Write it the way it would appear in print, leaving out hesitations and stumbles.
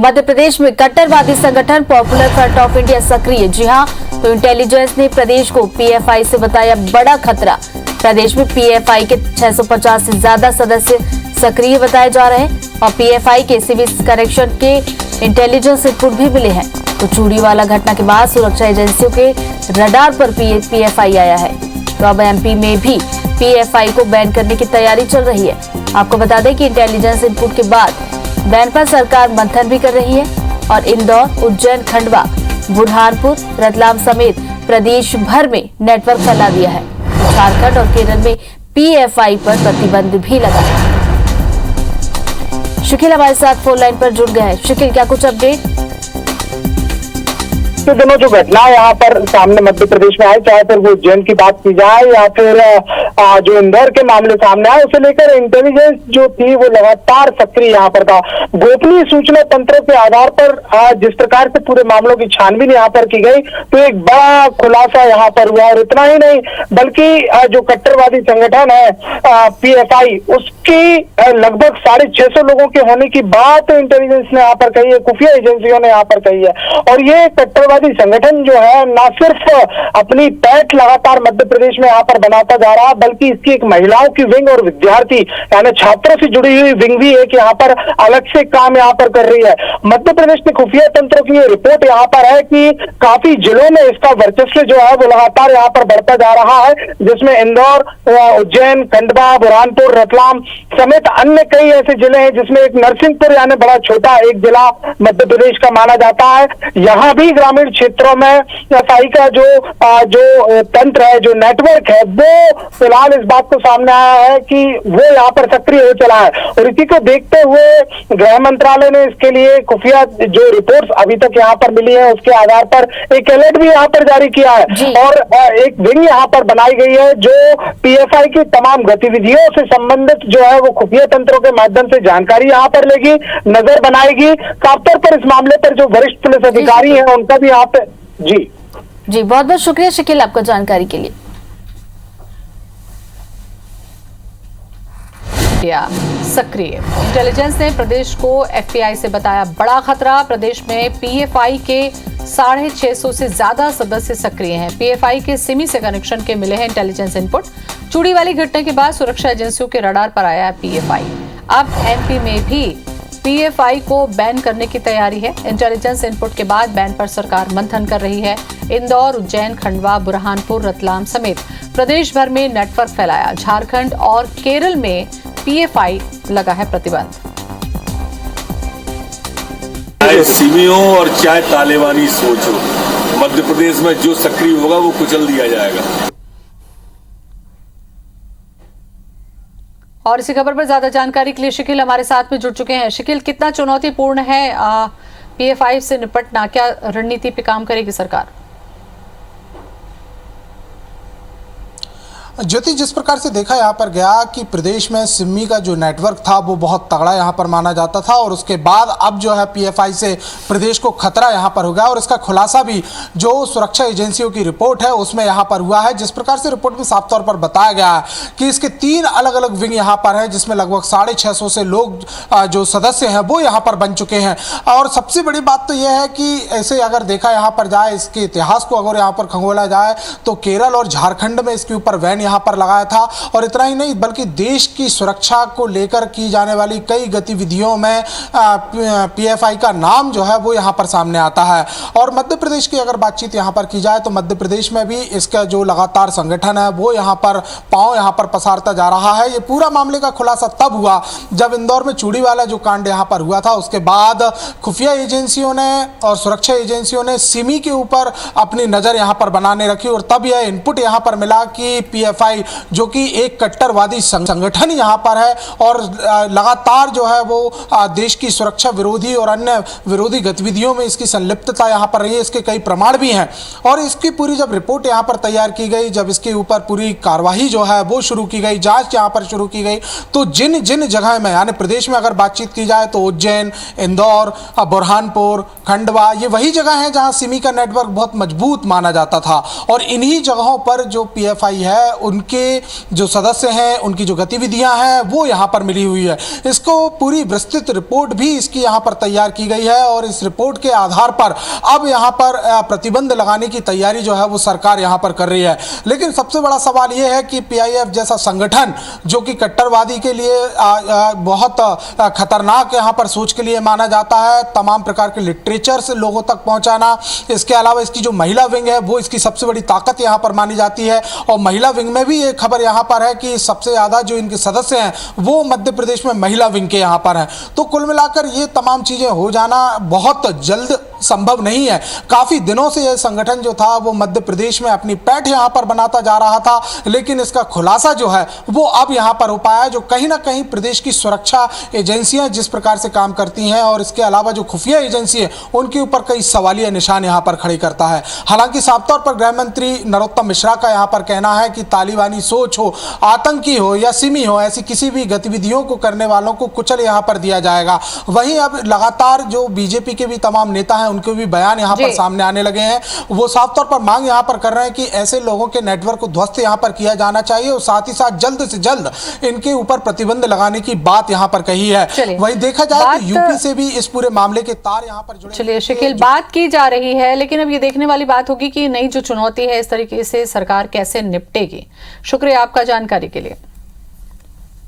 मध्य प्रदेश में कट्टरवादी संगठन popular front of India सक्रिय। जी हां, तो इंटेलिजेंस ने प्रदेश को पीएफआई से बताया बड़ा खतरा। प्रदेश में पीएफआई के 650 से ज्यादा सदस्य सक्रिय बताए जा रहे हैं और पीएफआई के सिविल कनेक्शन के इंटेलिजेंस इनपुट भी मिले हैं। तो चूड़ीवाला घटना के बाद सुरक्षा एजेंसियों के रडार पर पीएफआई आया है। तो अब एमपी में भी पीएफआई को बैन करने की तैयारी चल रही है। आपको बता दें कि इंटेलिजेंस इनपुट के बाद बैन पर सरकार मंथन भी कर रही है और इंदौर, उज्जैन, खंडवा, बुरहानपुर, रतलाम समेत प्रदेश भर में नेटवर्क फैला दिया है। झारखंड और केरल में पीएफआई पर प्रतिबंध भी लगा है। शकील हमारे साथ फोन लाइन पर जुड़ गए हैं। शकील, क्या कुछ अपडेट? तो दोनों जो घटना यहाँ पर सामने मध्य प्रदेश में आए, चाहे फिर वो उज्जैन की बात की जाए या फिर जो इंदौर के मामले सामने आए, उसे लेकर इंटेलिजेंस जो थी वो लगातार सक्रिय यहाँ पर था। गोपनीय सूचना तंत्रों के आधार पर जिस प्रकार से पूरे मामलों की छानबीन यहाँ पर की गई, तो एक बड़ा खुलासा यहाँ पर हुआ। और इतना ही नहीं, बल्कि जो कट्टरवादी संगठन है पीएफआई, उसकी लगभग 650 लोगों के होने की बात इंटेलिजेंस ने यहाँ पर कही है, खुफिया एजेंसियों ने यहाँ पर कही है। और ये कट्टरवादी संगठन जो है न सिर्फ अपनी पैठ लगातार मध्य प्रदेश में यहाँ पर बनाता जा रहा, बल्कि इसकी एक महिलाओं की विंग और विद्यार्थी यानी छात्रों से जुड़ी हुई विंग भी एक यहाँ पर अलग से काम यहाँ पर कर रही है। मध्य प्रदेश के खुफिया तंत्रों की ये रिपोर्ट यहाँ पर है कि काफी जिलों में इसका वर्चस्व जो है वो लगातार यहाँ पर बढ़ता जा रहा है, जिसमें इंदौर, उज्जैन, खंडवा, बुरहानपुर, रतलाम समेत अन्य कई ऐसे जिले हैं, जिसमें एक नरसिंहपुर यानी बड़ा छोटा एक जिला मध्य प्रदेश का माना जाता है। यहाँ भी ग्रामीण क्षेत्रों में पीएफआई का जो तंत्र है, जो नेटवर्क है, वो फिलहाल इस बात को सामने आया है कि वो यहाँ पर सक्रिय हो चला है। और इसी को देखते हुए गृह मंत्रालय ने इसके लिए खुफिया जो रिपोर्ट्स अभी तक यहाँ पर मिली है, उसके आधार पर एक अलर्ट भी यहाँ पर जारी किया है और एक विंग यहाँ पर बनाई गई है जो पीएफआई की तमाम गतिविधियों से संबंधित जो है वो खुफिया तंत्रों के माध्यम से जानकारी यहाँ पर लेगी, नजर बनाएगी। खास तौर पर इस मामले पर जो वरिष्ठ पुलिस अधिकारी हैं उनका भी यहाँ पे जी बहुत बहुत शुक्रिया शकील आपका जानकारी के लिए। सक्रिय इंटेलिजेंस ने प्रदेश को एफपीआई से बताया बड़ा खतरा। प्रदेश में पीएफआई के 650 से ज्यादा सदस्य सक्रिय हैं। पीएफआई के सिमी से कनेक्शन के मिले हैं इंटेलिजेंस इनपुट। चूड़ी वाली घटना के बाद सुरक्षा एजेंसियों के रडार पर आया है पीएफआई। अब एमपी में भी पीएफआई को बैन करने की तैयारी है। इंटेलिजेंस इनपुट के बाद बैन पर सरकार मंथन कर रही है। इंदौर, उज्जैन, खंडवा, बुरहानपुर, रतलाम समेत प्रदेश भर में नेटवर्क फैलाया। झारखंड और केरल में पीएफआई लगा है प्रतिबंध। चाहे सिमियों और चाहे तालिबानी सोच हो, मध्य प्रदेश में जो सक्रिय होगा वो कुचल दिया जाएगा। और इसी खबर पर ज्यादा जानकारी के लिए शकील हमारे साथ में जुड़ चुके हैं। शकील, कितना चुनौतीपूर्ण है पीएफआई से निपटना? क्या रणनीति पे काम करेगी सरकार? ज्योति, जिस प्रकार से देखा यहाँ पर गया कि प्रदेश में सिमी का जो नेटवर्क था वो बहुत तगड़ा यहाँ पर माना जाता था और उसके बाद अब जो है पीएफआई से प्रदेश को खतरा यहाँ पर हो गया। और इसका खुलासा भी जो सुरक्षा एजेंसियों की रिपोर्ट है उसमें यहाँ पर हुआ है। जिस प्रकार से रिपोर्ट में साफ तौर पर बताया गया है कि इसके 3 अलग अलग विंग यहाँ पर है, जिसमें लगभग 650 से लोग जो सदस्य हैं वो यहाँ पर बन चुके हैं। और सबसे बड़ी बात तो यह है कि ऐसे अगर देखा यहाँ पर जाए, इसके इतिहास को अगर यहाँ पर खंगोला जाए तो केरल और झारखंड में इसके ऊपर बैन यहाँ पर लगाया था। और इतना ही नहीं, बल्कि देश की सुरक्षा को लेकर की जाने वाली कई गतिविधियों में पीएफआई का नाम जो है वो यहाँ पर सामने आता है। और मध्य प्रदेश की अगर बातचीत यहाँ पर की जाए तो मध्य प्रदेश में भी इसका जो लगातार संगठन है वो यहाँ पर पांव यहाँ पर पसारता जा रहा है। ये पूरा मामले का खुलासा तब हुआ जब इंदौर में चूड़ी वाला जो कांड यहाँ पर हुआ था, उसके बाद खुफिया एजेंसियों ने और सुरक्षा एजेंसियों ने सिमी के ऊपर अपनी नजर यहाँ पर बनाने रखी और तब यह इनपुट यहाँ पर मिला कि पीएफआई जो कि एक कट्टरवादी संगठन यहाँ पर है और लगातार जो है वो देश की सुरक्षा विरोधी और अन्य विरोधी गतिविधियों में इसकी संलिप्तता यहाँ पर रही है। इसके कई प्रमाण भी हैं। और इसकी पूरी जब रिपोर्ट यहाँ पर तैयार की गई, जब इसके ऊपर पूरी कार्यवाही जो है वो शुरू की गई, जांच यहाँ पर शुरू की गई, तो जिन जिन जगह में यानी प्रदेश में अगर बातचीत की जाए तो उज्जैन, इंदौर, बुरहानपुर, खंडवा, ये वही जगह है जहाँ सिमी का नेटवर्क बहुत मजबूत माना जाता था। और इन्हीं जगहों पर जो पीएफआई है उनके जो सदस्य हैं, उनकी जो गतिविधियां हैं वो यहाँ पर मिली हुई है। इसको पूरी विस्तृत रिपोर्ट भी इसकी यहाँ पर तैयार की गई है और इस रिपोर्ट के आधार पर अब यहाँ पर प्रतिबंध लगाने की तैयारी जो है वो सरकार यहाँ पर कर रही है। लेकिन सबसे बड़ा सवाल ये है कि पीआईएफ जैसा संगठन जो कि कट्टरवादी के लिए बहुत खतरनाक यहाँ पर सोच के लिए माना जाता है, तमाम प्रकार के लिटरेचर से लोगों तक पहुंचाना, इसके अलावा इसकी जो महिला विंग है वो इसकी सबसे बड़ी ताकत यहाँ पर मानी जाती है। और महिला विंग में भी एक खबर यहाँ पर है कि सबसे ज्यादा जो इनके सदस्य हैं वो मध्य प्रदेश में महिला विंग के यहाँ पर हैं। तो कुल मिलाकर ये तमाम चीजें हो जाना बहुत जल्द संभव नहीं है। काफी दिनों से यह संगठन जो था वो मध्य प्रदेश में अपनी पैठ यहाँ पर बनाता जा रहा था, लेकिन इसका खुलासा जो है वो अब यहाँ पर हो पाया, जो कहीं ना कहीं प्रदेश की सुरक्षा एजेंसियां जिस प्रकार से काम करती हैं और इसके अलावा जो खुफिया एजेंसी है उनके ऊपर कई सवालिया निशान यहाँ पर खड़े करता है। हालांकि साफ तौर पर गृह मंत्री नरोत्तम मिश्रा का यहाँ पर कहना है कि तालिबानी सोच हो, आतंकी हो या सिमी हो, ऐसी किसी भी गतिविधियों को करने वालों को कुचल यहाँ पर दिया जाएगा। वहीं अब लगातार जो बीजेपी के भी तमाम नेता हैं उनके भी बयान यहाँ पर सामने आने लगे हैं। वो साफ तौर पर मांग यहाँ पर कर रहे हैं कि ऐसे लोगों के नेटवर्क को ध्वस्त यहाँ पर किया जाना चाहिए और साथ ही साथ जल्द से जल्द इनके ऊपर प्रतिबंध लगाने की बात यहाँ पर कही है। वहीं देखा जाए तो यूपी से भी इस पूरे मामले के तार यहाँ पर जुड़े। चलिए शकील, बात की जा रही है, लेकिन अब ये देखने वाली बात होगी कि नई जो चुनौती है इस तरीके से सरकार कैसे निपटेगी। शुक्रिया आपका जानकारी के लिए।